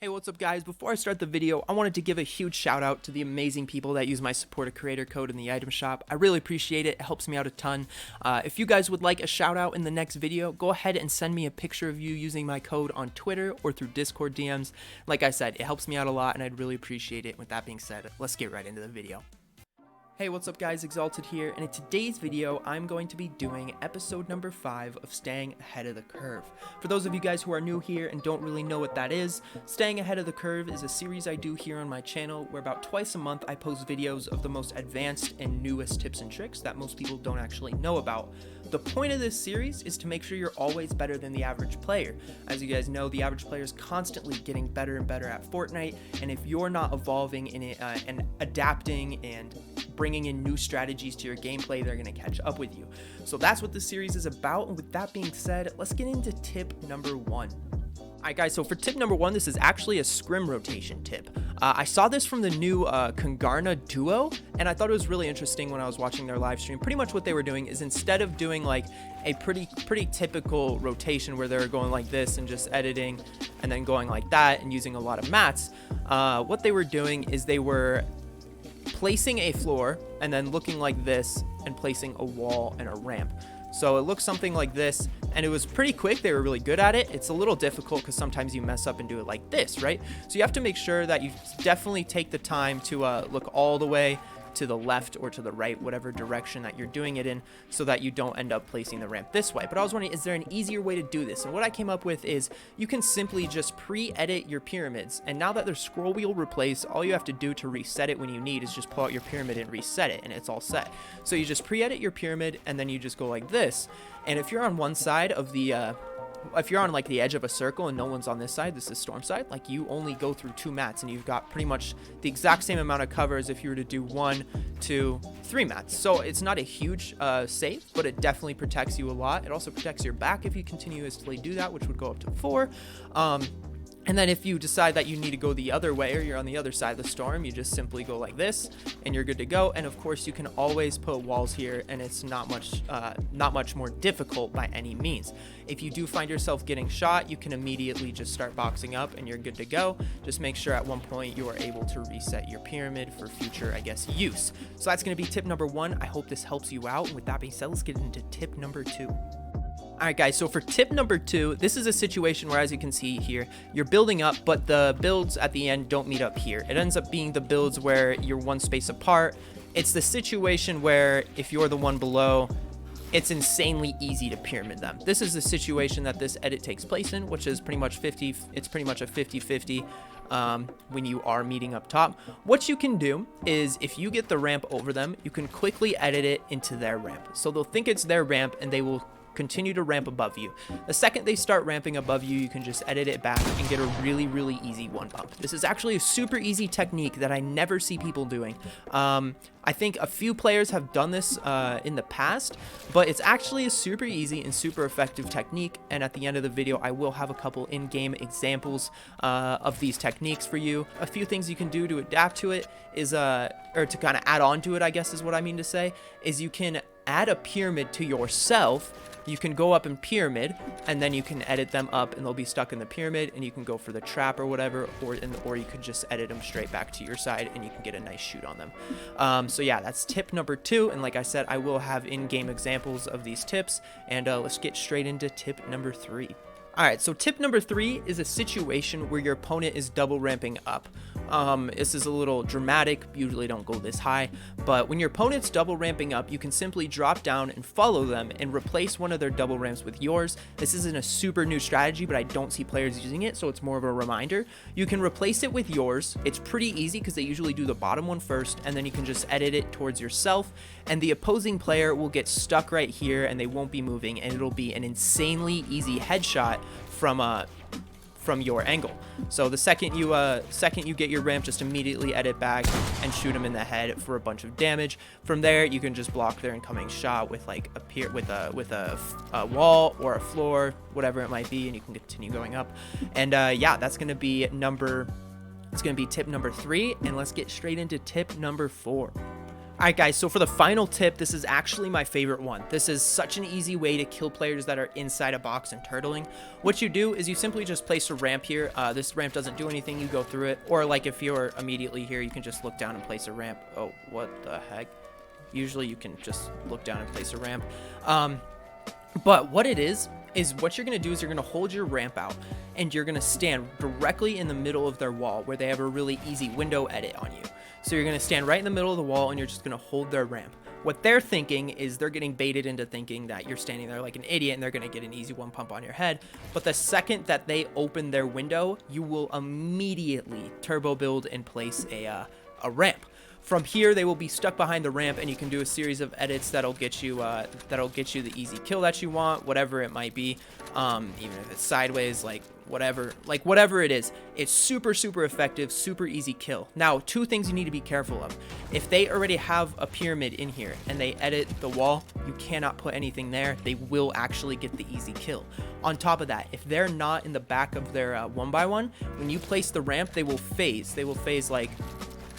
Hey, what's up guys? Before I start the video, I wanted to give a huge shout out to the amazing people that use my support a creator code in the item shop. I really appreciate it. It helps me out a ton. If you guys would like a shout out in the next video, go ahead and send me a picture of you using my code on Twitter or through Discord DMs. Like I said, it helps me out a lot and I'd really appreciate it. With that being said, let's get right into the video. Hey, what's up guys, Exalted here, and in today's video, I'm going to be doing episode number 5 of Staying Ahead of the Curve. For those of you guys who are new here and don't really know what that is, Staying Ahead of the Curve is a series I do here on my channel where about twice a month I post videos of the most advanced and newest tips and tricks that most people don't actually know about. The point of this series is to make sure you're always better than the average player. As you guys know, the average player is constantly getting better and better at Fortnite, and if you're not evolving in it and adapting and bringing in new strategies to your gameplay, they're going to catch up with you. So that's what this series is about, and with that being said, let's get into tip number 1. Alright guys, so for tip number 1, this is actually a Scrim Rotation tip. I saw this from the new Congarna duo, and I thought it was really interesting when I was watching their live stream. Pretty much what they were doing is instead of doing like a pretty typical rotation where they're going like this and just editing and then going like that and using a lot of mats, what they were doing is they were placing a floor and then looking like this and placing a wall and a ramp. So it looks something like this, and it was pretty quick. They were really good at it. It's a little difficult because sometimes you mess up and do it like this, right? So you have to make sure that you definitely take the time to look all the way to the left or to the right, whatever direction that you're doing it in, so that you don't end up placing the ramp this way. But I was wondering, is there an easier way to do this? And what I came up with is you can simply just pre-edit your pyramids, and now that they're scroll wheel replaced, all you have to do to reset it when you need is just pull out your pyramid and reset it, and it's all set. So you just pre-edit your pyramid, and then you just go like this. And if you're on one side of the if you're on like the edge of a circle and no one's on this side, this is storm side, like you only go through 2 mats and you've got pretty much the exact same amount of cover as if you were to do 1, 2, 3 mats. So it's not a huge save, but it definitely protects you a lot. It also protects your back if you continuously do that, which would go up to 4. And then if you decide that you need to go the other way, or you're on the other side of the storm, you just simply go like this and you're good to go. And of course you can always put walls here, and it's not much more difficult by any means. If you do find yourself getting shot, you can immediately just start boxing up and you're good to go. Just make sure at one point you are able to reset your pyramid for future, use. So that's going to be tip number 1. I hope this helps you out. And with that being said, let's get into tip number 2. Alright guys, so for tip number 2, this is a situation where, as you can see here, you're building up, but the builds at the end don't meet up here. It ends up being the builds where you're one space apart. It's the situation where if you're the one below, it's insanely easy to pyramid them. This is the situation that this edit takes place in, which is pretty much a 50-50 when you are meeting up top. What you can do is, if you get the ramp over them, you can quickly edit it into their ramp. So they'll think it's their ramp and they will continue to ramp above you. The second they start ramping above you, you can just edit it back and get a really easy one bump. This is actually a super easy technique that I never see people doing. I think a few players have done this in the past, but it's actually a super easy and super effective technique. And at the end of the video, I will have a couple in-game examples of these techniques for you. A few things you can do to adapt to it is, or to kind of add on to it, I guess is what I mean to say, is you can add a pyramid to yourself. You can go up in pyramid, and then you can edit them up and they'll be stuck in the pyramid, and you can go for the trap or whatever, or you could just edit them straight back to your side and you can get a nice shoot on them. So yeah, that's tip number 2, and like I said, I will have in-game examples of these tips, and let's get straight into tip number 3. Alright, so tip number 3 is a situation where your opponent is double ramping up. This is a little dramatic, usually don't go this high, but when your opponent's double ramping up, you can simply drop down and follow them and replace one of their double ramps with yours. This isn't a super new strategy, but I don't see players using it, so it's more of a reminder. You can replace it with yours. It's pretty easy because they usually do the bottom one first, and then you can just edit it towards yourself, and the opposing player will get stuck right here and they won't be moving, and it'll be an insanely easy headshot from your angle. So the second you get your ramp, just immediately edit back and shoot him in the head for a bunch of damage. From there, you can just block their incoming shot with like a wall or a floor, whatever it might be, and you can continue going up. And yeah, that's gonna be tip number 3, and let's get straight into tip number 4. Alright guys, so for the final tip, this is actually my favorite one. This is such an easy way to kill players that are inside a box and turtling. What you do is you simply just place a ramp here. This ramp doesn't do anything, you go through it. Or like if you're immediately here, you can just look down and place a ramp. Oh, what the heck? Usually you can just look down and place a ramp. But what it is what you're going to do is you're going to hold your ramp out and you're going to stand directly in the middle of their wall where they have a really easy window edit on you. So you're going to stand right in the middle of the wall and you're just going to hold their ramp. What they're thinking is they're getting baited into thinking that you're standing there like an idiot and they're going to get an easy one pump on your head. But the second that they open their window, you will immediately turbo build and place a ramp. From here, they will be stuck behind the ramp, and you can do a series of edits that'll get you the easy kill that you want, whatever it might be. Even if it's sideways, like whatever it is, it's super effective, super easy kill. Now, two things you need to be careful of. If they already have a pyramid in here and they edit the wall, you cannot put anything there. They will actually get the easy kill. On top of that, if they're not in the back of their 1x1, when you place the ramp, they will phase. They will phase like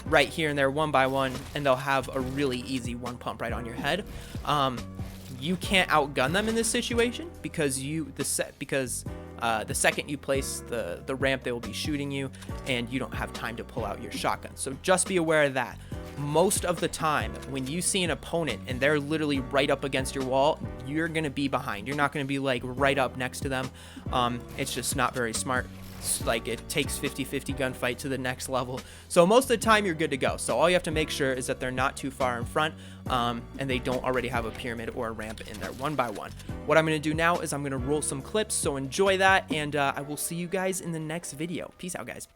right here in their 1x1, and they'll have a really easy one pump right on your head. You can't outgun them in this situation because the second you place the ramp, they will be shooting you and you don't have time to pull out your shotgun. So just be aware of that. Most of the time when you see an opponent and they're literally right up against your wall, you're gonna be behind. You're not gonna be like right up next to them. It's just not very smart. Like, it takes 50-50 gunfight to the next level. So most of the time you're good to go. So all you have to make sure is that they're not too far in front and they don't already have a pyramid or a ramp in their 1x1. What I'm going to do now is I'm going to roll some clips. So enjoy that, and I will see you guys in the next video. Peace out, guys.